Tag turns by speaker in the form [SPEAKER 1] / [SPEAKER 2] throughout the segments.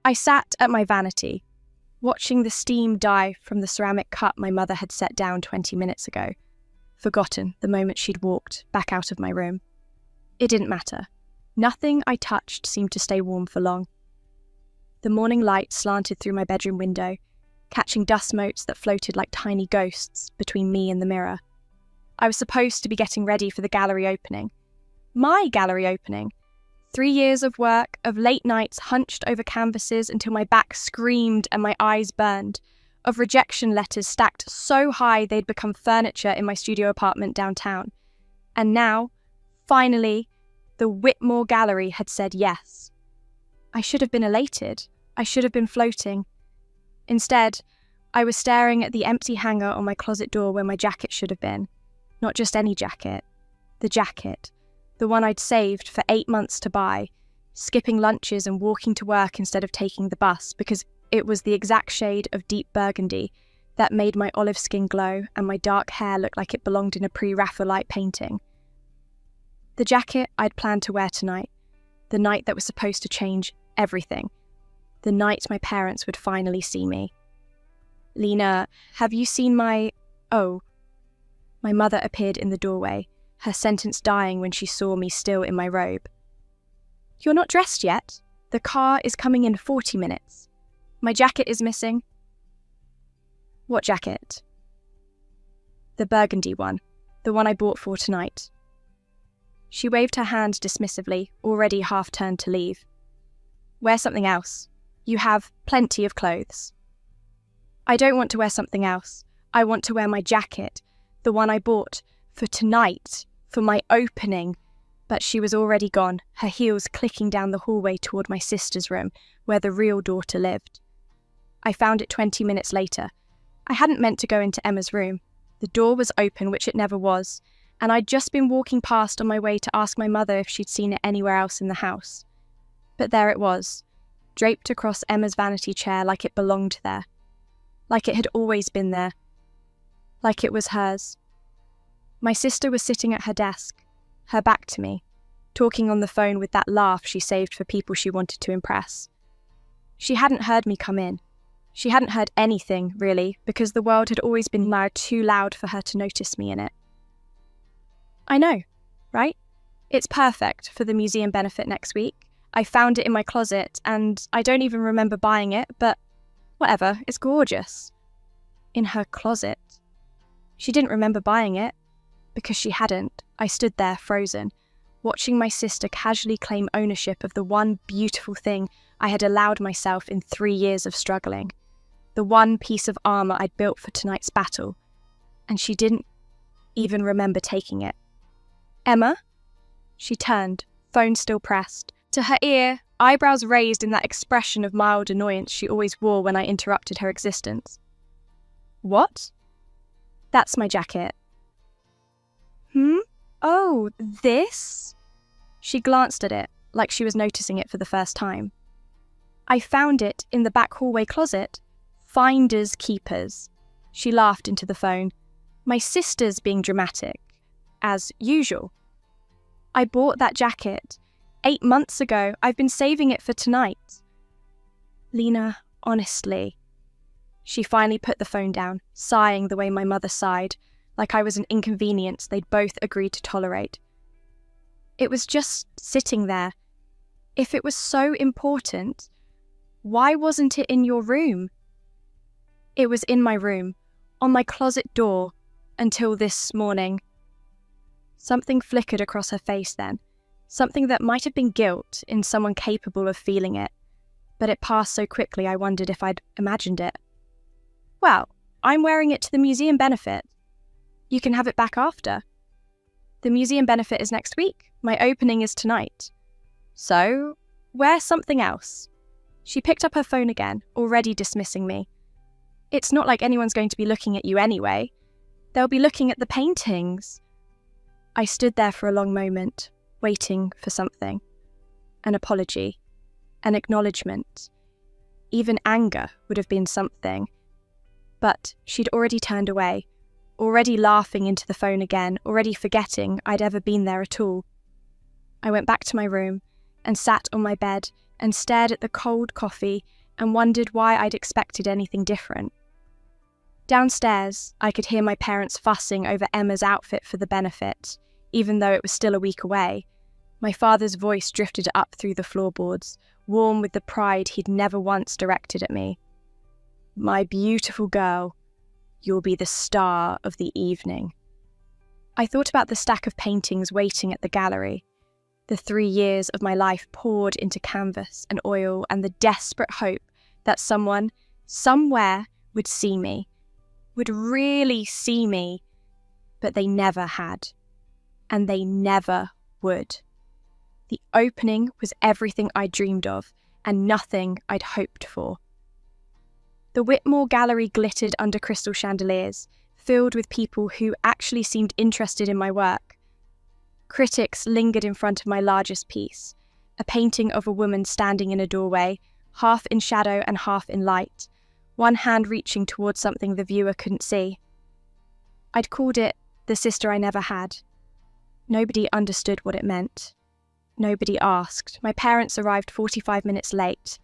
[SPEAKER 1] I sat at my vanity, watching the steam die from the ceramic cup my mother had set down 20 minutes ago, forgotten the moment she'd walked back out of my room. It didn't matter. Nothing I touched seemed to stay warm for long. The morning light slanted through my bedroom window, catching dust motes that floated like tiny ghosts between me and the mirror. I was supposed to be getting ready for the gallery opening. My gallery opening. 3 years of work, of late nights hunched over canvases until my back screamed and my eyes burned, of rejection letters stacked so high they'd become furniture in my studio apartment downtown. And now, finally, the Whitmore Gallery had said yes. I should have been elated. I should have been floating. Instead, I was staring at the empty hanger on my closet door where my jacket should have been. Not just any jacket. The one I'd saved for 8 months to buy, skipping lunches and walking to work instead of taking the bus because it was the exact shade of deep burgundy that made my olive skin glow and my dark hair look like it belonged in a pre-Raphaelite painting. The jacket I'd planned to wear tonight, the night that was supposed to change everything, the night my parents would finally see me. "Lena, have you seen my... Oh." My mother appeared in the doorway, her sentence dying when she saw me still in my robe. "You're not dressed yet. The car is coming in 40 minutes. My jacket is missing." "What jacket?" "The burgundy one, the one I bought for tonight." She waved her hand dismissively, already half turned to leave. "Wear something else. You have plenty of clothes." "I don't want to wear something else. I want to wear my jacket, the one I bought for tonight, for my opening." But she was already gone, her heels clicking down the hallway toward my sister's room, where the real daughter lived. I found it 20 minutes later. I hadn't meant to go into Emma's room. The door was open, which it never was, and I'd just been walking past on my way to ask my mother if she'd seen it anywhere else in the house. But there it was, draped across Emma's vanity chair like it belonged there. Like it had always been there. Like it was hers. My sister was sitting at her desk, her back to me, talking on the phone with that laugh she saved for people she wanted to impress. She hadn't heard me come in. She hadn't heard anything, really, because the world had always been too loud for her to notice me in it. I know, right? It's perfect for the museum benefit next week. I found it in my closet, and I don't even remember buying it, but whatever, it's gorgeous. In her closet. She didn't remember buying it. Because she hadn't, I stood there frozen, watching my sister casually claim ownership of the one beautiful thing I had allowed myself in 3 years of struggling. The one piece of armor I'd built for tonight's battle. And she didn't even remember taking it. "Emma?" She turned, phone still pressed. To her ear, eyebrows raised in that expression of mild annoyance she always wore when I interrupted her existence. "What?" "That's my jacket." "Oh, this?" She glanced at it, like she was noticing it for the first time. "I found it in the back hallway closet. Finders keepers." She laughed into the phone. "My sister's being dramatic. As usual. I bought that jacket 8 months ago. I've been saving it for tonight." "Lena, honestly." She finally put the phone down, sighing the way my mother sighed, like I was an inconvenience they'd both agreed to tolerate. "It was just sitting there. If it was so important, why wasn't it in your room?" "It was in my room, on my closet door, until this morning." Something flickered across her face then, something that might have been guilt in someone capable of feeling it, but it passed so quickly I wondered if I'd imagined it. "Well, I'm wearing it to the museum benefit. You can have it back after." "The museum benefit is next week. My opening is tonight." "So, wear something else." She picked up her phone again, already dismissing me. "It's not like anyone's going to be looking at you anyway. They'll be looking at the paintings." I stood there for a long moment, waiting for something. An apology. An acknowledgement. Even anger would have been something. But she'd already turned away, already laughing into the phone again, already forgetting I'd ever been there at all. I went back to my room and sat on my bed, and stared at the cold coffee and wondered why I'd expected anything different. Downstairs, I could hear my parents fussing over Emma's outfit for the benefit, even though it was still a week away. My father's voice drifted up through the floorboards, warm with the pride he'd never once directed at me. "My beautiful girl, you'll be the star of the evening." I thought about the stack of paintings waiting at the gallery, the 3 years of my life poured into canvas and oil, and the desperate hope that someone, somewhere, would see me, would really see me, but they never had, and they never would. The opening was everything I dreamed of, and nothing I'd hoped for. The Whitmore Gallery glittered under crystal chandeliers, filled with people who actually seemed interested in my work. Critics lingered in front of my largest piece, a painting of a woman standing in a doorway, half in shadow and half in light, one hand reaching towards something the viewer couldn't see. I'd called it "The Sister I Never Had." Nobody understood what it meant. Nobody asked. My parents arrived 45 minutes late.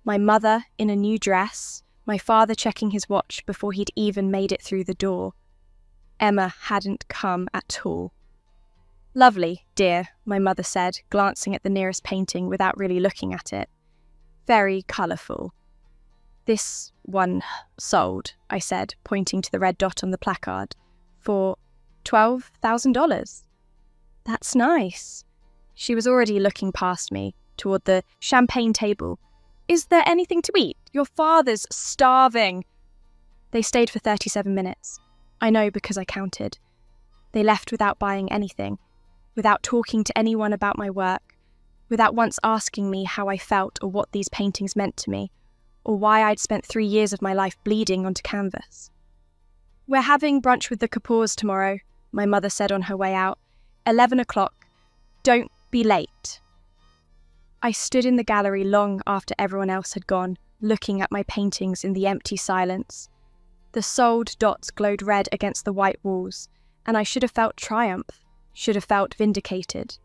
[SPEAKER 1] My mother in a new dress, my father checking his watch before he'd even made it through the door. Emma hadn't come at all. "Lovely, dear," my mother said, glancing at the nearest painting without really looking at it. "Very colourful." "This one sold," I said, pointing to the red dot on the placard, "for $12,000. "That's nice." She was already looking past me, toward the champagne table. "Is there anything to eat? Your father's starving." They stayed for 37 minutes. I know because I counted. They left without buying anything, without talking to anyone about my work, without once asking me how I felt or what these paintings meant to me, or why I'd spent 3 years of my life bleeding onto canvas. "We're having brunch with the Kapoors tomorrow," my mother said on her way out. 11 o'clock. "Don't be late." I stood in the gallery long after everyone else had gone, looking at my paintings in the empty silence. The sold dots glowed red against the white walls, and I should have felt triumph, should have felt vindicated.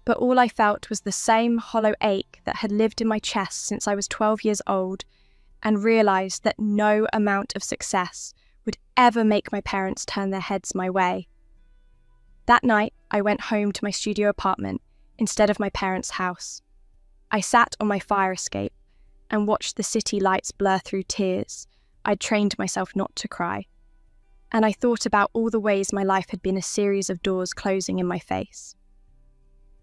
[SPEAKER 1] But all I felt was the same hollow ache that had lived in my chest since I was 12 years old, and realised that no amount of success would ever make my parents turn their heads my way. That night, I went home to my studio apartment instead of my parents' house. I sat on my fire escape and watched the city lights blur through tears. I'd trained myself not to cry. And I thought about all the ways my life had been a series of doors closing in my face.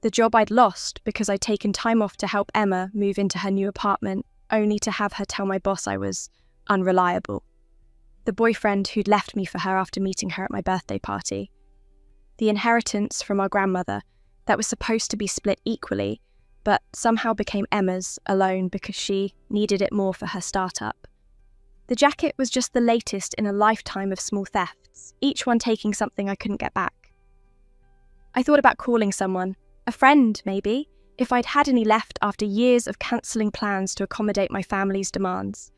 [SPEAKER 1] The job I'd lost because I'd taken time off to help Emma move into her new apartment, only to have her tell my boss I was unreliable. The boyfriend who'd left me for her after meeting her at my birthday party. The inheritance from our grandmother that was supposed to be split equally, but somehow became Emma's alone because she needed it more for her startup. The jacket was just the latest in a lifetime of small thefts, each one taking something I couldn't get back. I thought about calling someone, a friend maybe, if I'd had any left after years of cancelling plans to accommodate my family's demands.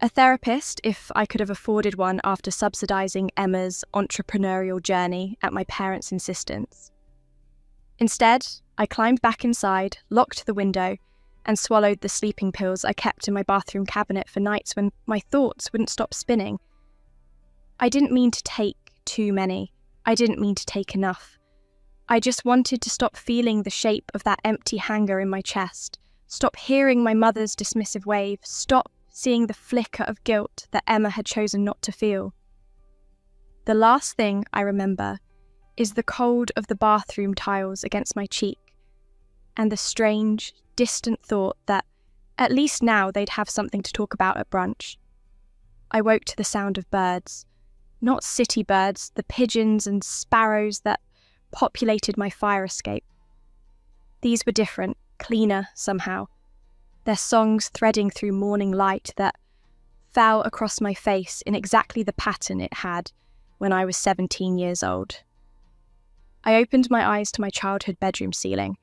[SPEAKER 1] A therapist, if I could have afforded one after subsidising Emma's entrepreneurial journey at my parents' insistence. Instead, I climbed back inside, locked the window, and swallowed the sleeping pills I kept in my bathroom cabinet for nights when my thoughts wouldn't stop spinning. I didn't mean to take too many. I didn't mean to take enough. I just wanted to stop feeling the shape of that empty hanger in my chest, stop hearing my mother's dismissive wave, stop seeing the flicker of guilt that Emma had chosen not to feel. The last thing I remember is the cold of the bathroom tiles against my cheek, and the strange, distant thought that at least now they'd have something to talk about at brunch. I woke to the sound of birds, not city birds, the pigeons and sparrows that populated my fire escape. These were different, cleaner somehow, their songs threading through morning light that fell across my face in exactly the pattern it had when I was 17 years old. I opened my eyes to my childhood bedroom ceiling.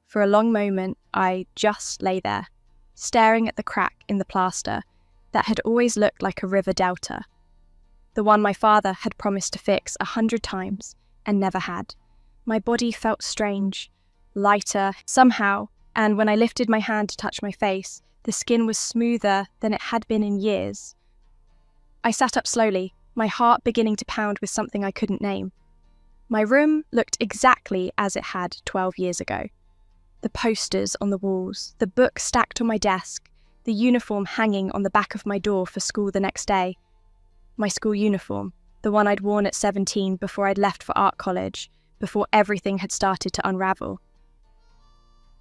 [SPEAKER 1] For a long moment, I just lay there, staring at the crack in the plaster that had always looked like a river delta, the one my father had promised to fix 100 times and never had. My body felt strange, lighter, somehow and when I lifted my hand to touch my face, the skin was smoother than it had been in years. I sat up slowly, my heart beginning to pound with something I couldn't name. My room looked exactly as it had 12 years ago. The posters on the walls, the book stacked on my desk, the uniform hanging on the back of my door for school the next day. My school uniform, the one I'd worn at 17 before I'd left for art college, before everything had started to unravel.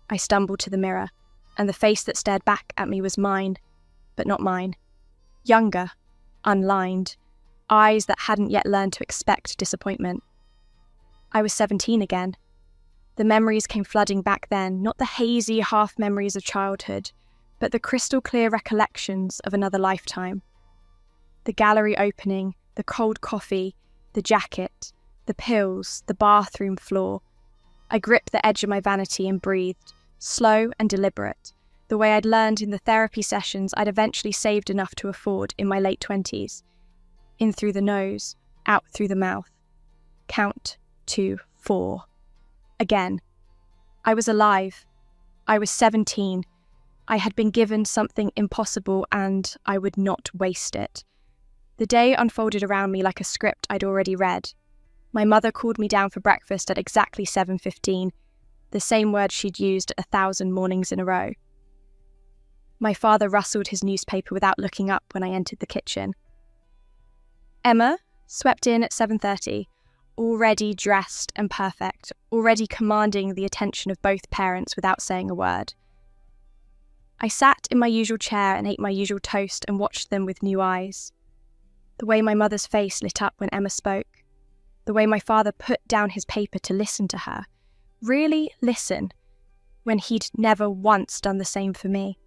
[SPEAKER 1] I stumbled to the mirror, and the face that stared back at me was mine, but not mine. Younger, unlined, eyes that hadn't yet learned to expect disappointment. I was 17 again. The memories came flooding back then, not the hazy half-memories of childhood, but the crystal-clear recollections of another lifetime. The gallery opening, the cold coffee, the jacket, the pills, the bathroom floor. I gripped the edge of my vanity and breathed, slow and deliberate, the way I'd learned in the therapy sessions I'd eventually saved enough to afford in my late 20s. In through the nose, out through the mouth. Count to 4. Again. I was alive. I was 17. I had been given something impossible and I would not waste it. The day unfolded around me like a script I'd already read. My mother called me down for breakfast at exactly 7:15, the same word she'd used 1,000 mornings in a row. My father rustled his newspaper without looking up when I entered the kitchen. Emma swept in at 7:30, already dressed and perfect, already commanding the attention of both parents without saying a word. I sat in my usual chair and ate my usual toast and watched them with new eyes. The way my mother's face lit up when Emma spoke, the way my father put down his paper to listen to her, really listen, when he'd never once done the same for me.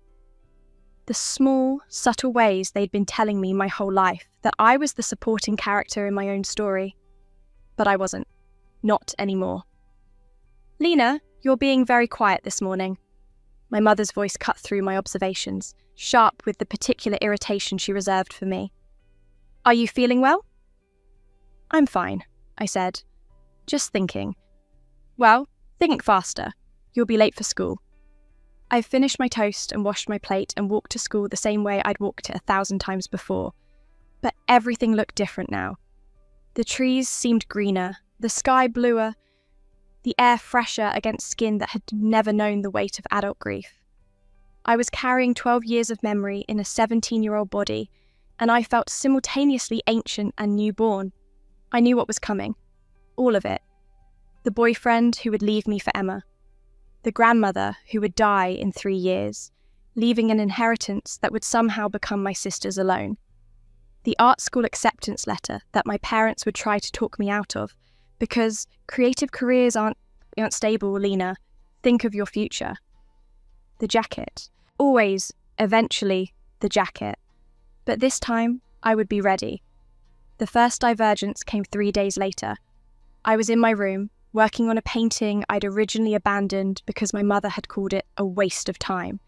[SPEAKER 1] The small, subtle ways they'd been telling me my whole life that I was the supporting character in my own story. But I wasn't. Not anymore. "Lena, you're being very quiet this morning." My mother's voice cut through my observations, sharp with the particular irritation she reserved for me. "Are you feeling well?" "I'm fine," I said. "Just thinking." "Well, think faster. You'll be late for school." I finished my toast and washed my plate and walked to school the same way I'd walked it 1,000 times before. But everything looked different now. The trees seemed greener, the sky bluer, the air fresher against skin that had never known the weight of adult grief. I was carrying 12 years of memory in a 17-year-old body, and I felt simultaneously ancient and newborn. I knew what was coming. All of it. The boyfriend who would leave me for Emma. The grandmother who would die in 3 years, leaving an inheritance that would somehow become my sister's alone. The art school acceptance letter that my parents would try to talk me out of, because creative careers aren't stable, Lena. Think of your future. The jacket. Always, eventually, the jacket. But this time, I would be ready. The first divergence came 3 days later. I was in my room, working on a painting I'd originally abandoned because my mother had called it a waste of time,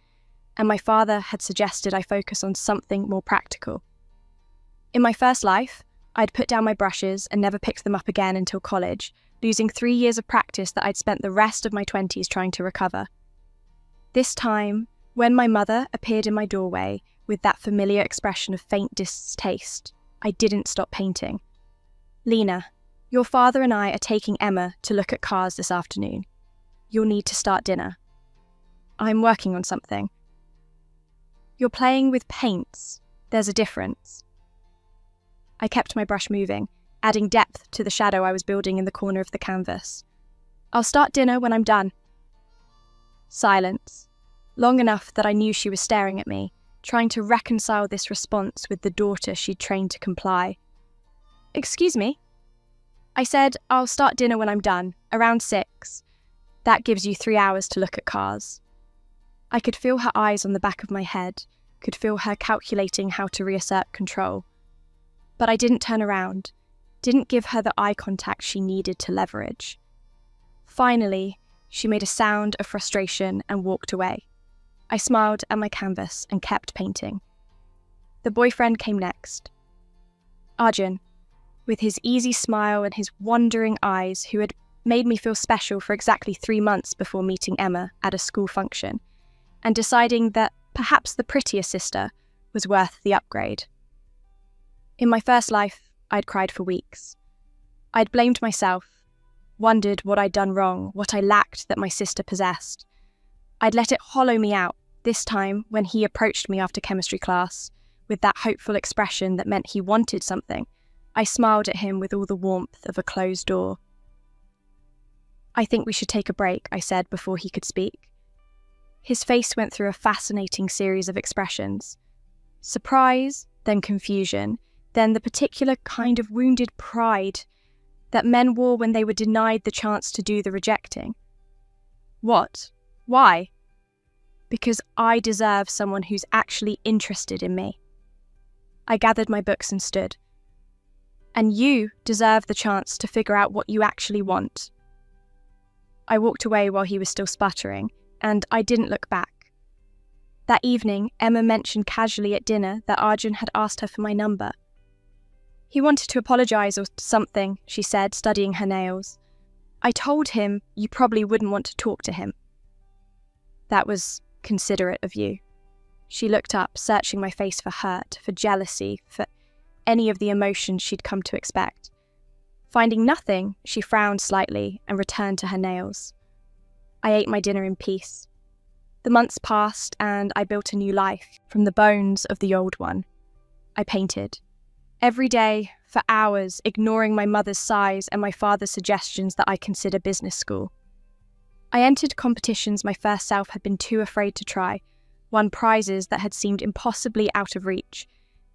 [SPEAKER 1] and my father had suggested I focus on something more practical. In my first life, I'd put down my brushes and never picked them up again until college, losing 3 years of practice that I'd spent the rest of my 20s trying to recover. This time, when my mother appeared in my doorway with that familiar expression of faint distaste, I didn't stop painting. "Lena, your father and I are taking Emma to look at cars this afternoon. You'll need to start dinner." "I'm working on something." "You're playing with paints. There's a difference." I kept my brush moving, adding depth to the shadow I was building in the corner of the canvas. "I'll start dinner when I'm done." Silence. Long enough that I knew she was staring at me, trying to reconcile this response with the daughter she'd trained to comply. "Excuse me?" I said, "I'll start dinner when I'm done, around 6. That gives you 3 hours to look at cars." I could feel her eyes on the back of my head, could feel her calculating how to reassert control. But I didn't turn around, didn't give her the eye contact she needed to leverage. Finally, she made a sound of frustration and walked away. I smiled at my canvas and kept painting. The boyfriend came next. Arjun, with his easy smile and his wandering eyes, who had made me feel special for exactly 3 months before meeting Emma at a school function and deciding that perhaps the prettier sister was worth the upgrade. In my first life, I'd cried for weeks. I'd blamed myself, wondered what I'd done wrong, what I lacked that my sister possessed. I'd let it hollow me out, this time when he approached me after chemistry class, with that hopeful expression that meant he wanted something. I smiled at him with all the warmth of a closed door. "I think we should take a break," I said before he could speak. His face went through a fascinating series of expressions. Surprise, then confusion, then the particular kind of wounded pride that men wore when they were denied the chance to do the rejecting. What? Why? Because I deserve someone who's actually interested in me. I gathered my books and stood. And you deserve the chance to figure out what you actually want. I walked away while he was still sputtering, and I didn't look back. That evening, Emma mentioned casually at dinner that Arjun had asked her for my number. He wanted to apologise or something, she said, studying her nails. I told him you probably wouldn't want to talk to him. That was considerate of you. She looked up, searching my face for hurt, for jealousy, for any of the emotions she'd come to expect. Finding nothing, she frowned slightly and returned to her nails. I ate my dinner in peace. The months passed and I built a new life from the bones of the old one. I painted. Every day, for hours, ignoring my mother's sighs and my father's suggestions that I consider business school. I entered competitions my first self had been too afraid to try, won prizes that had seemed impossibly out of reach,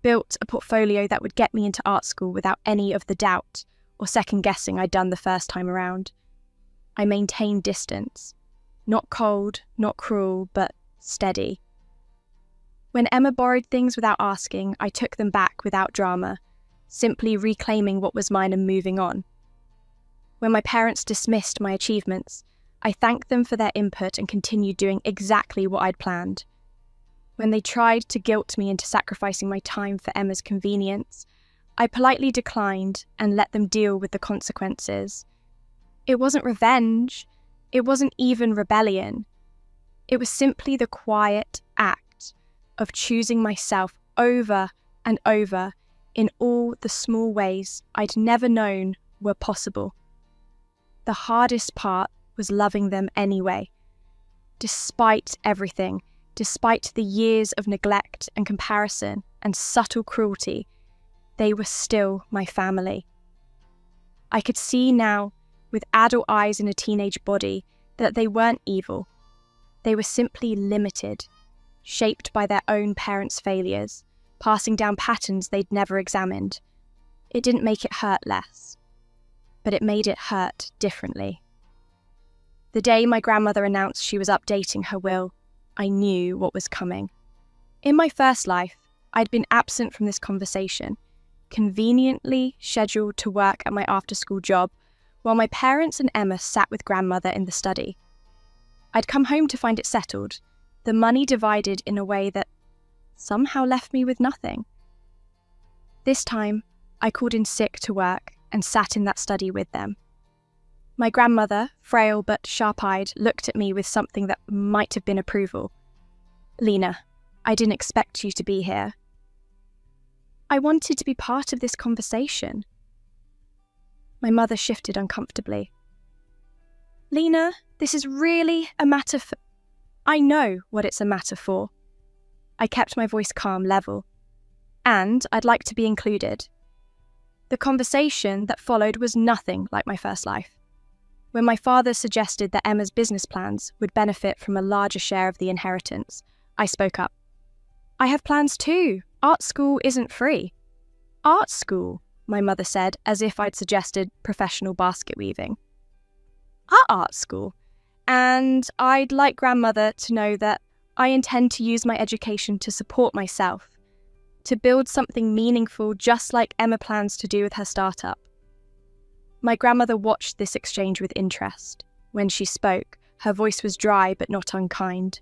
[SPEAKER 1] built a portfolio that would get me into art school without any of the doubt or second-guessing I'd done the first time around. I maintained distance. Not cold, not cruel, but steady. When Emma borrowed things without asking, I took them back without drama, simply reclaiming what was mine and moving on. When my parents dismissed my achievements, I thanked them for their input and continued doing exactly what I'd planned. When they tried to guilt me into sacrificing my time for Emma's convenience, I politely declined and let them deal with the consequences. It wasn't revenge. It wasn't even rebellion. It was simply the quiet act of choosing myself over and over in all the small ways I'd never known were possible. The hardest part was loving them anyway. Despite everything, despite the years of neglect and comparison and subtle cruelty, they were still my family. I could see now, with adult eyes in a teenage body, that they weren't evil. They were simply limited, shaped by their own parents' failures, passing down patterns they'd never examined. It didn't make it hurt less, but it made it hurt differently. The day my grandmother announced she was updating her will, I knew what was coming. In my first life, I'd been absent from this conversation, conveniently scheduled to work at my after-school job, while my parents and Emma sat with grandmother in the study. I'd come home to find it settled, the money divided in a way that somehow left me with nothing. This time, I called in sick to work and sat in that study with them. My grandmother, frail but sharp-eyed, looked at me with something that might have been approval. "Lena, I didn't expect you to be here." I wanted to be part of this conversation. My mother shifted uncomfortably. "Lena, this is really a matter for..." "I know what it's a matter for." I kept my voice calm, level. "And I'd like to be included." The conversation that followed was nothing like my first life. When my father suggested that Emma's business plans would benefit from a larger share of the inheritance, I spoke up. "I have plans too. Art school isn't free." "Art school," my mother said, as if I'd suggested professional basket weaving. "Our art school. And I'd like grandmother to know that I intend to use my education to support myself, to build something meaningful just like Emma plans to do with her startup." My grandmother watched this exchange with interest. When she spoke, her voice was dry but not unkind.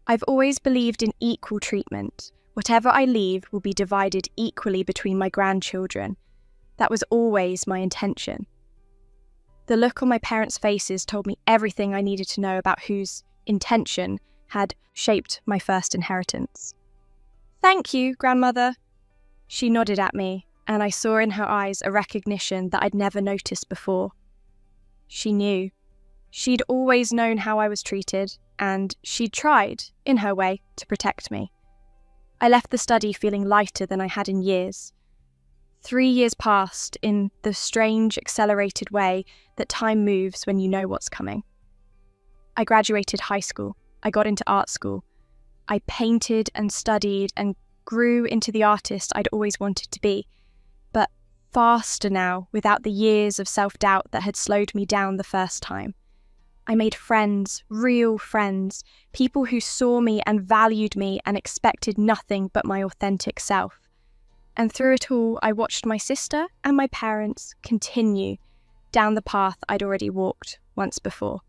[SPEAKER 1] "I've always believed in equal treatment. Whatever I leave will be divided equally between my grandchildren. That was always my intention." The look on my parents' faces told me everything I needed to know about whose intention had shaped my first inheritance. "Thank you, grandmother." She nodded at me, and I saw in her eyes a recognition that I'd never noticed before. She knew. She'd always known how I was treated, and she'd tried, in her way, to protect me. I left the study feeling lighter than I had in years. 3 years passed in the strange, accelerated way that time moves when you know what's coming. I graduated high school. I got into art school. I painted and studied and grew into the artist I'd always wanted to be, but faster now, without the years of self-doubt that had slowed me down the first time. I made friends, real friends, people who saw me and valued me and expected nothing but my authentic self. And through it all, I watched my sister and my parents continue down the path I'd already walked once before.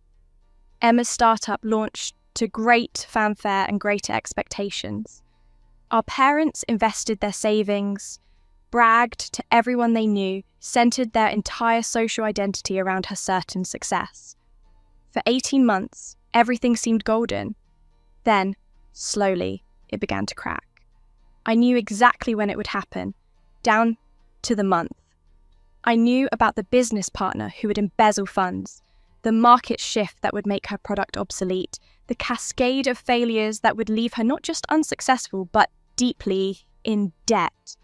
[SPEAKER 1] Emma's startup launched to great fanfare and greater expectations. Our parents invested their savings, bragged to everyone they knew, centered their entire social identity around her certain success. For 18 months, everything seemed golden. Then, slowly, it began to crack. I knew exactly when it would happen, down to the month. I knew about the business partner who would embezzle funds, the market shift that would make her product obsolete, the cascade of failures that would leave her not just unsuccessful, but deeply in debt.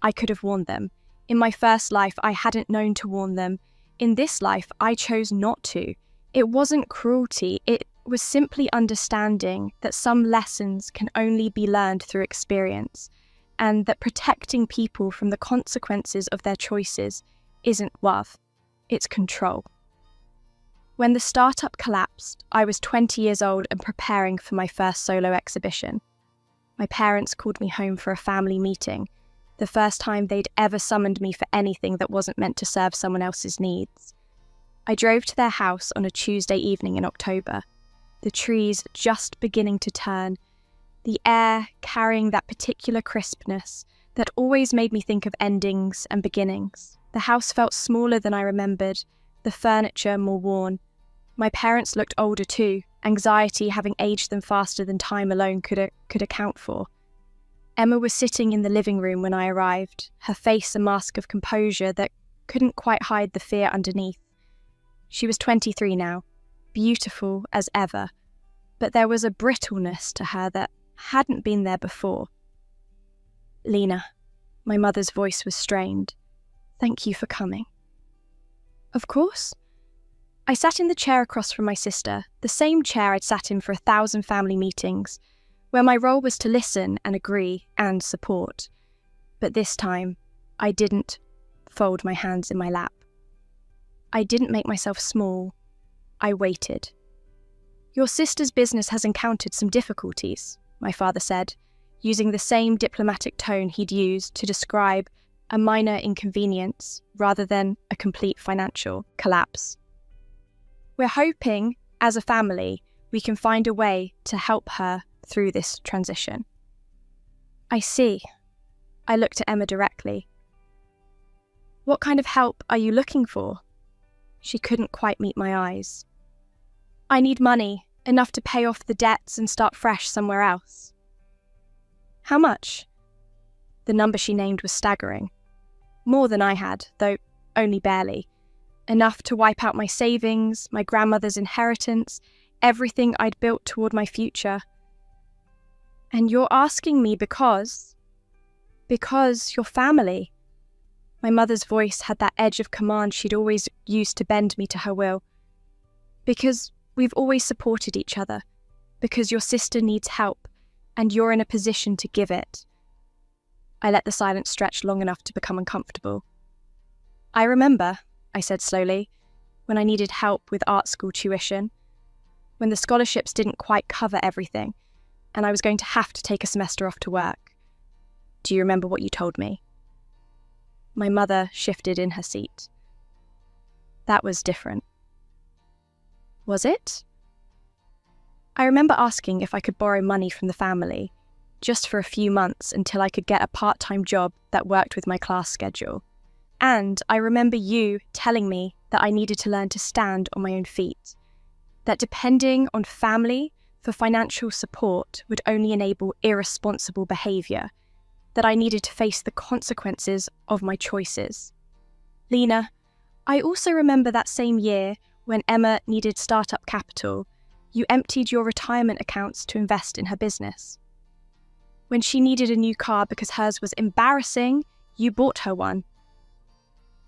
[SPEAKER 1] I could have warned them. In my first life, I hadn't known to warn them. In this life, I chose not to. It wasn't cruelty, it was simply understanding that some lessons can only be learned through experience, and that protecting people from the consequences of their choices isn't love, it's control. When the startup collapsed, I was 20 years old and preparing for my first solo exhibition. My parents called me home for a family meeting, the first time they'd ever summoned me for anything that wasn't meant to serve someone else's needs. I drove to their house on a Tuesday evening in October, the trees just beginning to turn, the air carrying that particular crispness that always made me think of endings and beginnings. The house felt smaller than I remembered, the furniture more worn. My parents looked older too, anxiety having aged them faster than time alone could account for. Emma was sitting in the living room when I arrived, her face a mask of composure that couldn't quite hide the fear underneath. She was 23 now, beautiful as ever, but there was a brittleness to her that hadn't been there before. "Lena," my mother's voice was strained. "Thank you for coming." "Of course." I sat in the chair across from my sister, the same chair I'd sat in for 1,000 family meetings, where my role was to listen and agree and support. But this time, I didn't fold my hands in my lap. I didn't make myself small. I waited. "Your sister's business has encountered some difficulties," my father said, using the same diplomatic tone he'd used to describe a minor inconvenience rather than a complete financial collapse. "We're hoping, as a family, we can find a way to help her through this transition." "I see." I looked at Emma directly. "What kind of help are you looking for?" She couldn't quite meet my eyes. "I need money, enough to pay off the debts and start fresh somewhere else." "How much?" The number she named was staggering. More than I had, though only barely. Enough to wipe out my savings, my grandmother's inheritance, everything I'd built toward my future. "And you're asking me because you're family." My mother's voice had that edge of command she'd always used to bend me to her will. "Because we've always supported each other. Because your sister needs help, and you're in a position to give it." I let the silence stretch long enough to become uncomfortable. "I remember," I said slowly, "when I needed help with art school tuition, when the scholarships didn't quite cover everything, and I was going to have to take a semester off to work. Do you remember what you told me?" My mother shifted in her seat. "That was different." "Was it?" I remember asking if I could borrow money from the family, just for a few months until I could get a part-time job that worked with my class schedule. And I remember you telling me that I needed to learn to stand on my own feet, that depending on family for financial support would only enable irresponsible behaviour, that I needed to face the consequences of my choices. Lena, I also remember that same year when Emma needed startup capital, you emptied your retirement accounts to invest in her business. When she needed a new car because hers was embarrassing, you bought her one.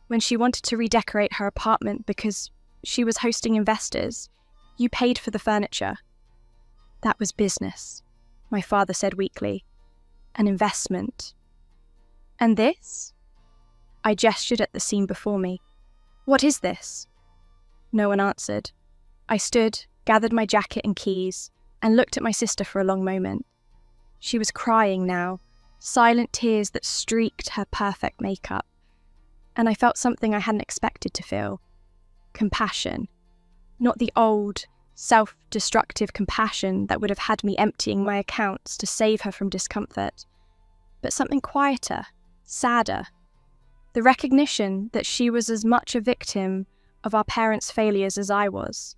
[SPEAKER 1] When she wanted to redecorate her apartment because she was hosting investors, you paid for the furniture. That was business, my father said weakly. An investment. And this? I gestured at the scene before me. What is this? No one answered. I stood, gathered my jacket and keys, and looked at my sister for a long moment. She was crying now, silent tears that streaked her perfect makeup. And I felt something I hadn't expected to feel. Compassion. Not the old, self-destructive compassion that would have had me emptying my accounts to save her from discomfort, but something quieter, sadder. The recognition that she was as much a victim of our parents' failures as I was,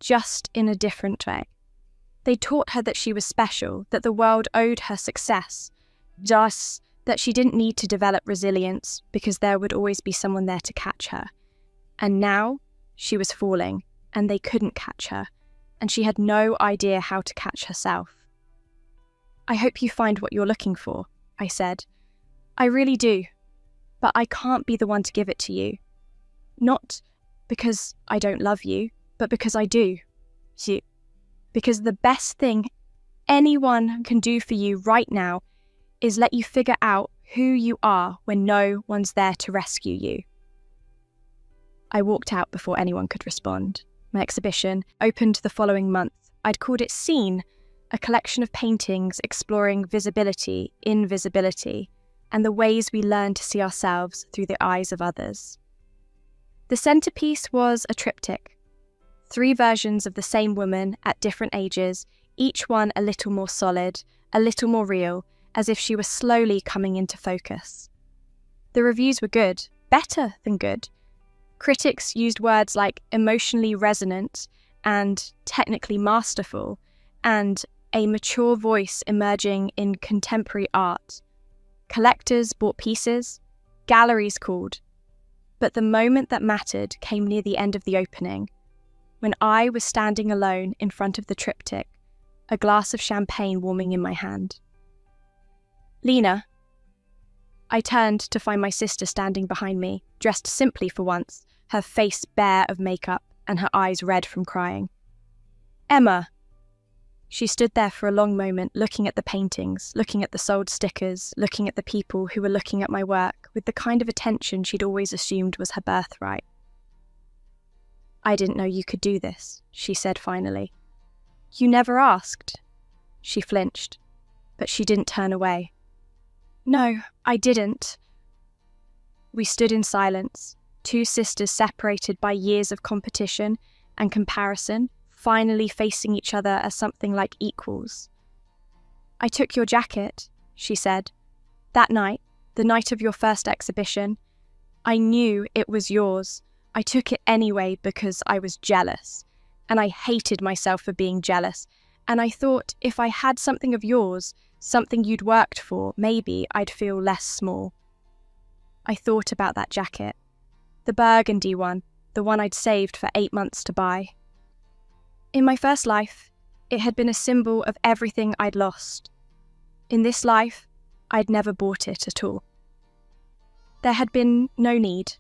[SPEAKER 1] just in a different way. They taught her that she was special, that the world owed her success, thus that she didn't need to develop resilience because there would always be someone there to catch her. And now she was falling, and they couldn't catch her, and she had no idea how to catch herself. I hope you find what you're looking for, I said. I really do, but I can't be the one to give it to you. Not because I don't love you, but because I do. Because the best thing anyone can do for you right now is let you figure out who you are when no one's there to rescue you. I walked out before anyone could respond. My exhibition opened the following month. I'd called it Scene, a collection of paintings exploring visibility, invisibility, and the ways we learn to see ourselves through the eyes of others. The centerpiece was a triptych. 3 versions of the same woman at different ages, each one a little more solid, a little more real, as if she was slowly coming into focus. The reviews were good, better than good. Critics used words like emotionally resonant and technically masterful, and a mature voice emerging in contemporary art. Collectors bought pieces, galleries called. But the moment that mattered came near the end of the opening, when I was standing alone in front of the triptych, a glass of champagne warming in my hand. Lena. I turned to find my sister standing behind me, dressed simply for once, her face bare of makeup and her eyes red from crying. Emma. She stood there for a long moment, looking at the paintings, looking at the sold stickers, looking at the people who were looking at my work with the kind of attention she'd always assumed was her birthright. I didn't know you could do this, she said finally. You never asked. She flinched, but she didn't turn away. No, I didn't. We stood in silence, 2 sisters separated by years of competition and comparison, finally facing each other as something like equals. I took your jacket, she said. That night, the night of your first exhibition, I knew it was yours. I took it anyway because I was jealous, and I hated myself for being jealous, and I thought if I had something of yours, something you'd worked for, maybe I'd feel less small. I thought about that jacket, the burgundy one, the one I'd saved for 8 months to buy. In my first life, it had been a symbol of everything I'd lost. In this life, I'd never bought it at all. There had been no need.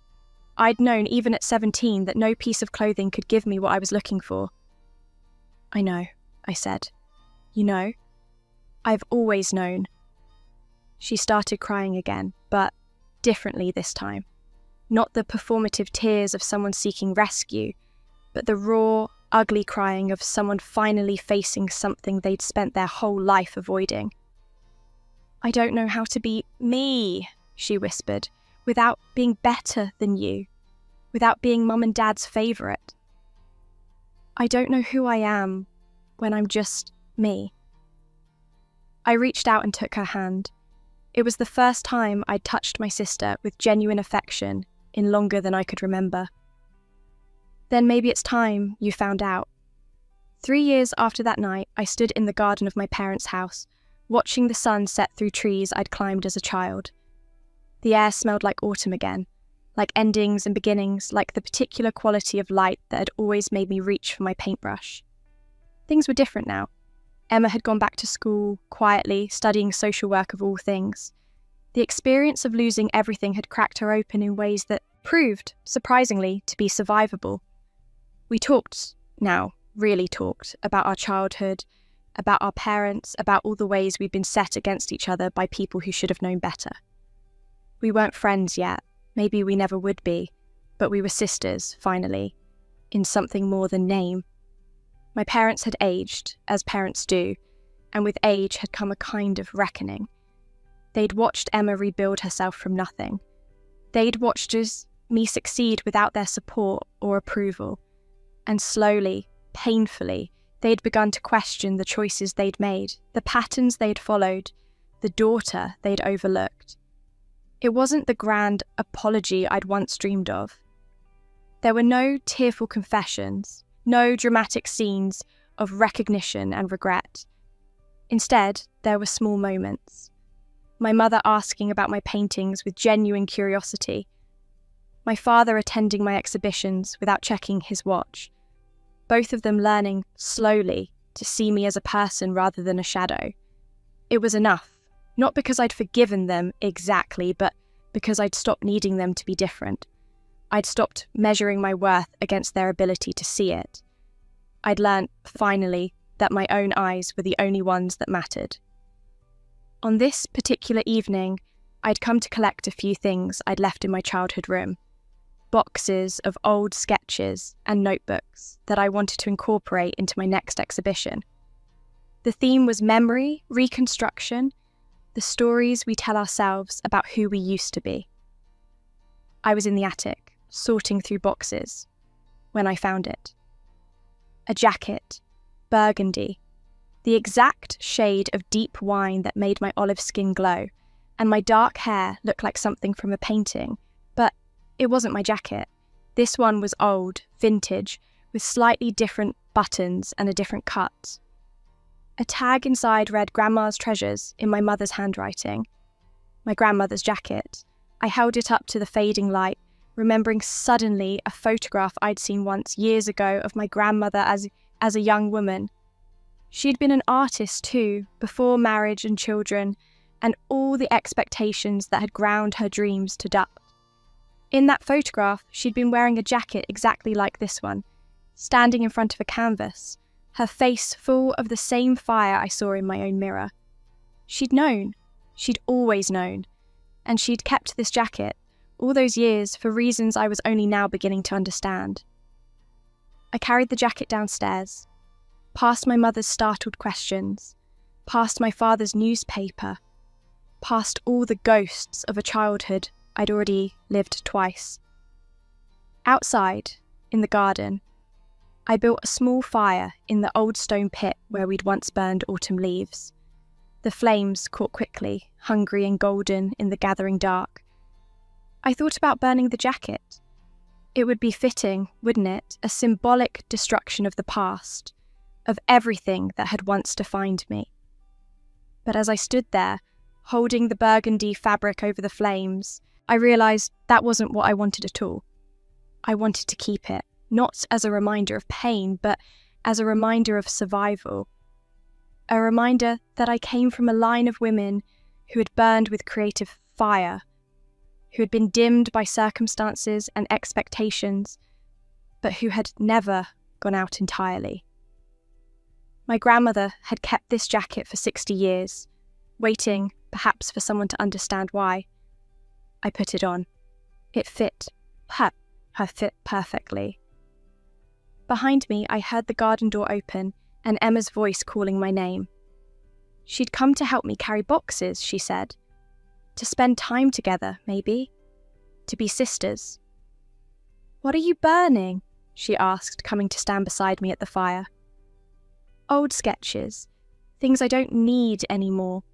[SPEAKER 1] I'd known even at 17 that no piece of clothing could give me what I was looking for. I know, I said. You know? I've always known. She started crying again, but differently this time. Not the performative tears of someone seeking rescue, but the raw, ugly crying of someone finally facing something they'd spent their whole life avoiding. I don't know how to be me, she whispered, without being better than you, without being Mum and Dad's favourite. I don't know who I am when I'm just me. I reached out and took her hand. It was the first time I'd touched my sister with genuine affection in longer than I could remember. Then maybe it's time you found out. 3 years after that night, I stood in the garden of my parents' house, watching the sun set through trees I'd climbed as a child. The air smelled like autumn again, like endings and beginnings, like the particular quality of light that had always made me reach for my paintbrush. Things were different now. Emma had gone back to school, quietly, studying social work of all things. The experience of losing everything had cracked her open in ways that proved, surprisingly, to be survivable. We talked now, really talked, about our childhood, about our parents, about all the ways we'd been set against each other by people who should have known better. We weren't friends yet, maybe we never would be, but we were sisters, finally, in something more than name. My parents had aged, as parents do, and with age had come a kind of reckoning. They'd watched Emma rebuild herself from nothing. They'd watched me succeed without their support or approval, and slowly, painfully, they'd begun to question the choices they'd made, the patterns they'd followed, the daughter they'd overlooked. It wasn't the grand apology I'd once dreamed of. There were no tearful confessions, no dramatic scenes of recognition and regret. Instead, there were small moments. My mother asking about my paintings with genuine curiosity. My father attending my exhibitions without checking his watch. Both of them learning, slowly, to see me as a person rather than a shadow. It was enough, not because I'd forgiven them exactly, but because I'd stopped needing them to be different. I'd stopped measuring my worth against their ability to see it. I'd learnt, finally, that my own eyes were the only ones that mattered. On this particular evening, I'd come to collect a few things I'd left in my childhood room. Boxes of old sketches and notebooks that I wanted to incorporate into my next exhibition. The theme was memory, reconstruction, the stories we tell ourselves about who we used to be. I was in the attic, sorting through boxes, when I found it. A jacket, burgundy, the exact shade of deep wine that made my olive skin glow, and my dark hair look like something from a painting, but it wasn't my jacket. This one was old, vintage, with slightly different buttons and a different cut. A tag inside read Grandma's Treasures in my mother's handwriting. My grandmother's jacket. I held it up to the fading light, remembering suddenly a photograph I'd seen once years ago of my grandmother as a young woman. She'd been an artist too, before marriage and children, and all the expectations that had ground her dreams to dust. In that photograph, she'd been wearing a jacket exactly like this one, standing in front of a canvas, her face full of the same fire I saw in my own mirror. She'd known. She'd always known. And she'd kept this jacket, all those years, for reasons I was only now beginning to understand. I carried the jacket downstairs, past my mother's startled questions, past my father's newspaper, past all the ghosts of a childhood I'd already lived twice. Outside, in the garden, I built a small fire in the old stone pit where we'd once burned autumn leaves. The flames caught quickly, hungry and golden in the gathering dark. I thought about burning the jacket. It would be fitting, wouldn't it, a symbolic destruction of the past, of everything that had once defined me. But as I stood there, holding the burgundy fabric over the flames, I realised that wasn't what I wanted at all. I wanted to keep it, not as a reminder of pain, but as a reminder of survival. A reminder that I came from a line of women who had burned with creative fire, who had been dimmed by circumstances and expectations, but who had never gone out entirely. My grandmother had kept this jacket for 60 years, waiting, perhaps, for someone to understand why. I put it on. It fit her fit perfectly. Behind me, I heard the garden door open and Emma's voice calling my name. She'd come to help me carry boxes, she said. To spend time together, maybe. To be sisters. "What are you burning?" she asked, coming to stand beside me at the fire. "Old sketches. Things I don't need anymore."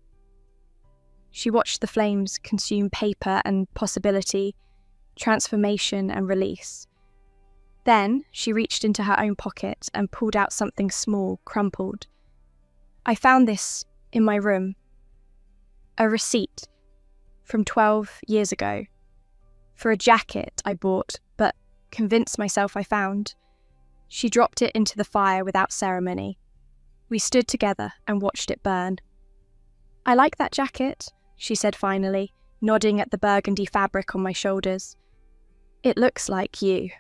[SPEAKER 1] She watched the flames consume paper and possibility, transformation and release. Then she reached into her own pocket and pulled out something small, crumpled. I found this in my room. A receipt from 12 years ago for a jacket I bought, but convinced myself I found. She dropped it into the fire without ceremony. We stood together and watched it burn. "I like that jacket," she said finally, nodding at the burgundy fabric on my shoulders. "It looks like you."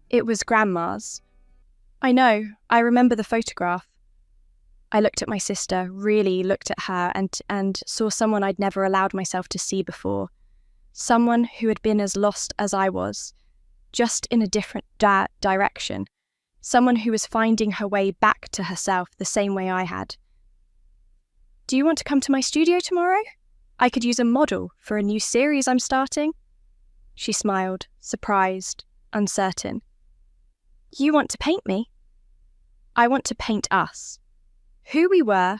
[SPEAKER 1] It was Grandma's. "I know, I remember the photograph." I looked at my sister, really looked at her, and saw someone I'd never allowed myself to see before. Someone who had been as lost as I was, just in a different direction. Someone who was finding her way back to herself the same way I had. "Do you want to come to my studio tomorrow? I could use a model for a new series I'm starting." She smiled, surprised, uncertain. "You want to paint me?" "I want to paint us. Who we were,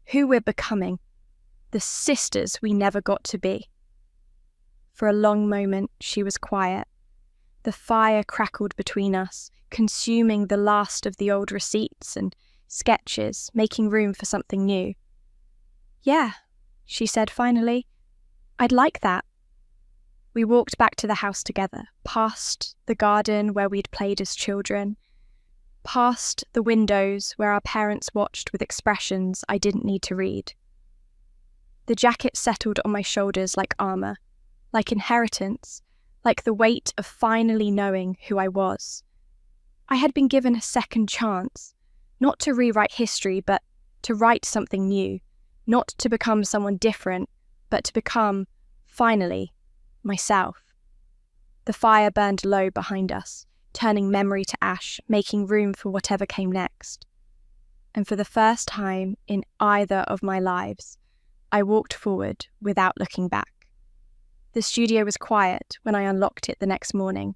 [SPEAKER 1] who we're becoming, the sisters we never got to be." For a long moment, she was quiet. The fire crackled between us, consuming the last of the old receipts and sketches, making room for something new. "Yeah," she said finally, "I'd like that." We walked back to the house together, past the garden where we'd played as children, past the windows where our parents watched with expressions I didn't need to read. The jacket settled on my shoulders like armor, like inheritance, like the weight of finally knowing who I was. I had been given a second chance, not to rewrite history, but to write something new, not to become someone different, but to become, finally, myself. The fire burned low behind us, turning memory to ash, making room for whatever came next. And for the first time in either of my lives, I walked forward without looking back. The studio was quiet when I unlocked it the next morning,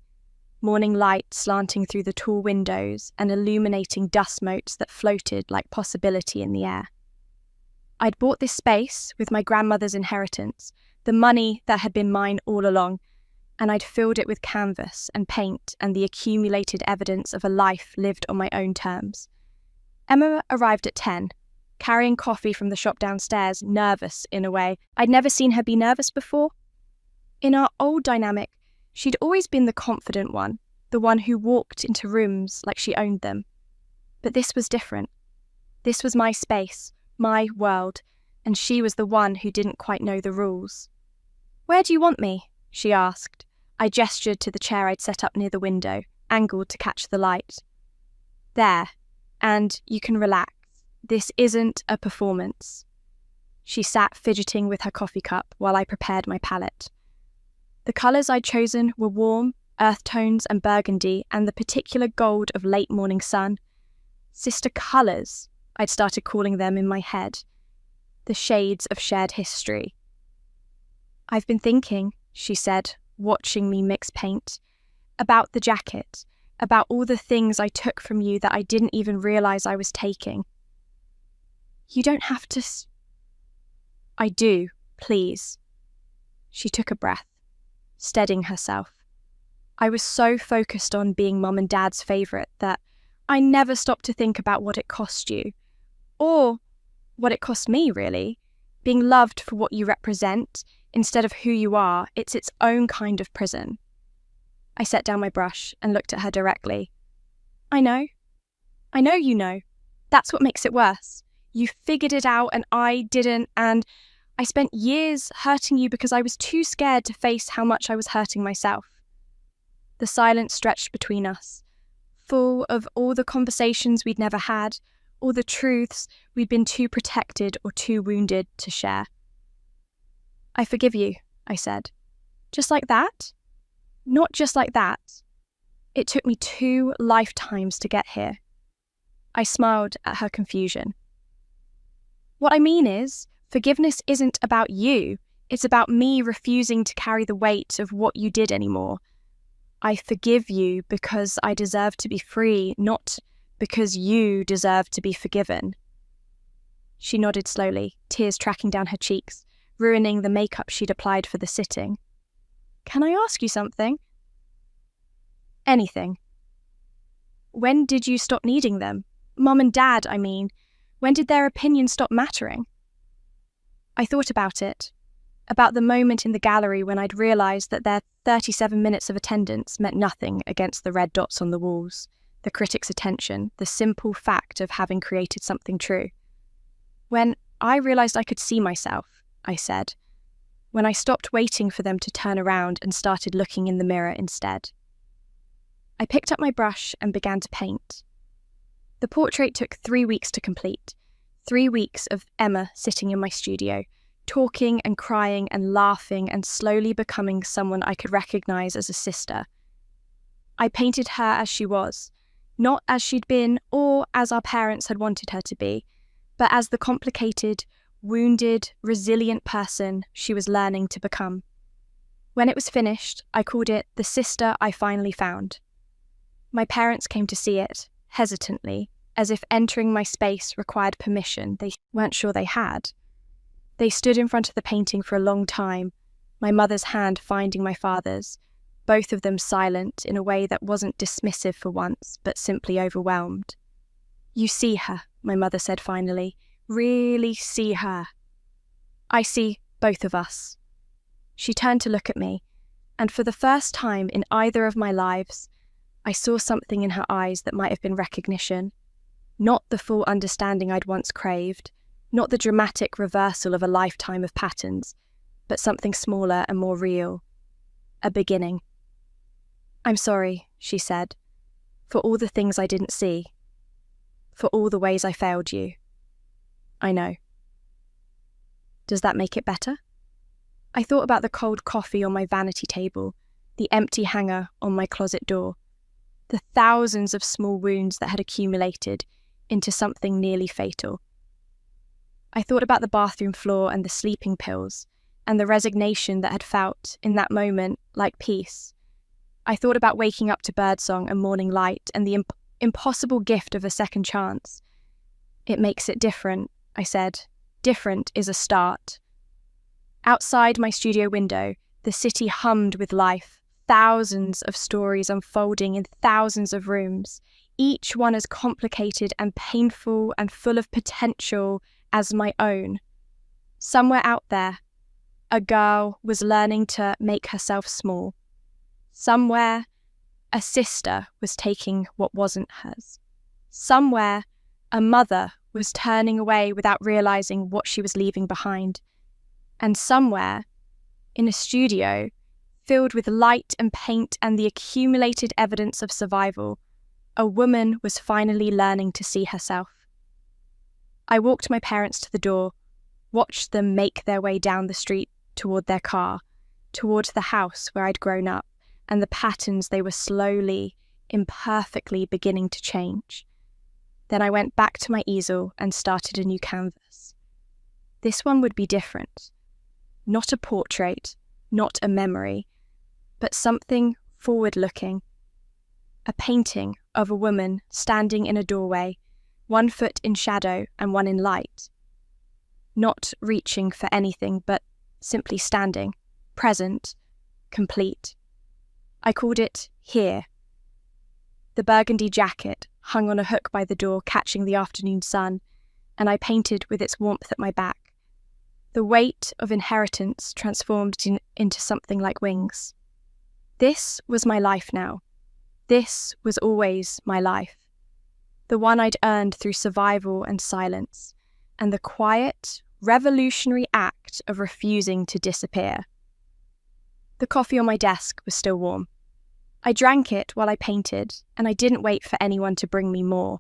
[SPEAKER 1] morning light slanting through the tall windows and illuminating dust motes that floated like possibility in the air. I'd bought this space with my grandmother's inheritance, the money that had been mine all along, and I'd filled it with canvas and paint and the accumulated evidence of a life lived on my own terms. Emma arrived at 10, carrying coffee from the shop downstairs, nervous in a way I'd never seen her be nervous before. In our old dynamic, she'd always been the confident one, the one who walked into rooms like she owned them. But this was different. This was my space, my world, and she was the one who didn't quite know the rules. "Where do you want me?" she asked. I gestured to the chair I'd set up near the window, angled to catch the light. "There, and you can relax. This isn't a performance." She sat fidgeting with her coffee cup while I prepared my palette. The colours I'd chosen were warm, earth tones and burgundy, and the particular gold of late morning sun. Sister colours, I'd started calling them in my head. The shades of shared history. "I've been thinking," she said, watching me mix paint, "about the jacket, about all the things I took from you that I didn't even realise I was taking." "You don't have to "I do, please." She took a breath, steadying herself. I was so focused on being Mum and Dad's favourite that I never stopped to think about what it cost you. Or what it cost me, really. Being loved for what you represent instead of who you are, it's its own kind of prison. I set down my brush and looked at her directly. I know you know. That's what makes it worse. You figured it out and I didn't, and I spent years hurting you because I was too scared to face how much I was hurting myself. The silence stretched between us, full of all the conversations we'd never had, all the truths we'd been too protected or too wounded to share. "I forgive you," I said. "Just like that?" "Not just like that. It took me 2 lifetimes to get here." I smiled at her confusion. "What I mean is, forgiveness isn't about you. It's about me refusing to carry the weight of what you did anymore. I forgive you because I deserve to be free, not because you deserve to be forgiven." She nodded slowly, tears tracking down her cheeks, ruining the makeup she'd applied for the sitting. "Can I ask you something?" Anything. When did you stop needing them? Mum and Dad, I mean. When did their opinion stop mattering? I thought about it, about the moment in the gallery when I'd realised that their 37 minutes of attendance meant nothing against the red dots on the walls, the critics' attention, the simple fact of having created something true. When I realised I could see myself, I said, when I stopped waiting for them to turn around and started looking in the mirror instead. I picked up my brush and began to paint. The portrait took 3 weeks to complete, 3 weeks of Emma sitting in my studio, talking and crying and laughing and slowly becoming someone I could recognise as a sister. I painted her as she was, not as she'd been or as our parents had wanted her to be, but as the complicated, wounded, resilient person she was learning to become. When it was finished, I called it the sister I finally found. My parents came to see it, hesitantly, as if entering my space required permission they weren't sure they had. They stood in front of the painting for a long time, my mother's hand finding my father's, both of them silent in a way that wasn't dismissive for once, but simply overwhelmed. "You see her," my mother said finally. "Really see her." "I see both of us." She turned to look at me, and for the first time in either of my lives, I saw something in her eyes that might have been recognition. Not the full understanding I'd once craved, not the dramatic reversal of a lifetime of patterns, but something smaller and more real. A beginning. "I'm sorry," she said, "for all the things I didn't see. For all the ways I failed you. I know." Does that make it better? I thought about the cold coffee on my vanity table, the empty hanger on my closet door, the thousands of small wounds that had accumulated into something nearly fatal. I thought about the bathroom floor and the sleeping pills, and the resignation that had felt, in that moment, like peace. I thought about waking up to birdsong and morning light and the impossible gift of a second chance. "It makes it different," I said. "Different is a start." Outside my studio window, the city hummed with life, thousands of stories unfolding in thousands of rooms, each one as complicated and painful and full of potential as my own. Somewhere out there, a girl was learning to make herself small. Somewhere, a sister was taking what wasn't hers. Somewhere, a mother was turning away without realising what she was leaving behind. And somewhere, in a studio, filled with light and paint and the accumulated evidence of survival, a woman was finally learning to see herself. I walked my parents to the door, watched them make their way down the street toward their car, towards the house where I'd grown up, and the patterns they were slowly, imperfectly beginning to change. Then I went back to my easel and started a new canvas. This one would be different. Not a portrait, not a memory, but something forward-looking. A painting of a woman standing in a doorway, 1 foot in shadow and 1 in light. Not reaching for anything, but simply standing, present, complete. I called it Here. The burgundy jacket hung on a hook by the door, catching the afternoon sun, and I painted with its warmth at my back. The weight of inheritance transformed into something like wings. This was my life now. This was always my life. The one I'd earned through survival and silence, and the quiet, revolutionary act of refusing to disappear. The coffee on my desk was still warm. I drank it while I painted, and I didn't wait for anyone to bring me more.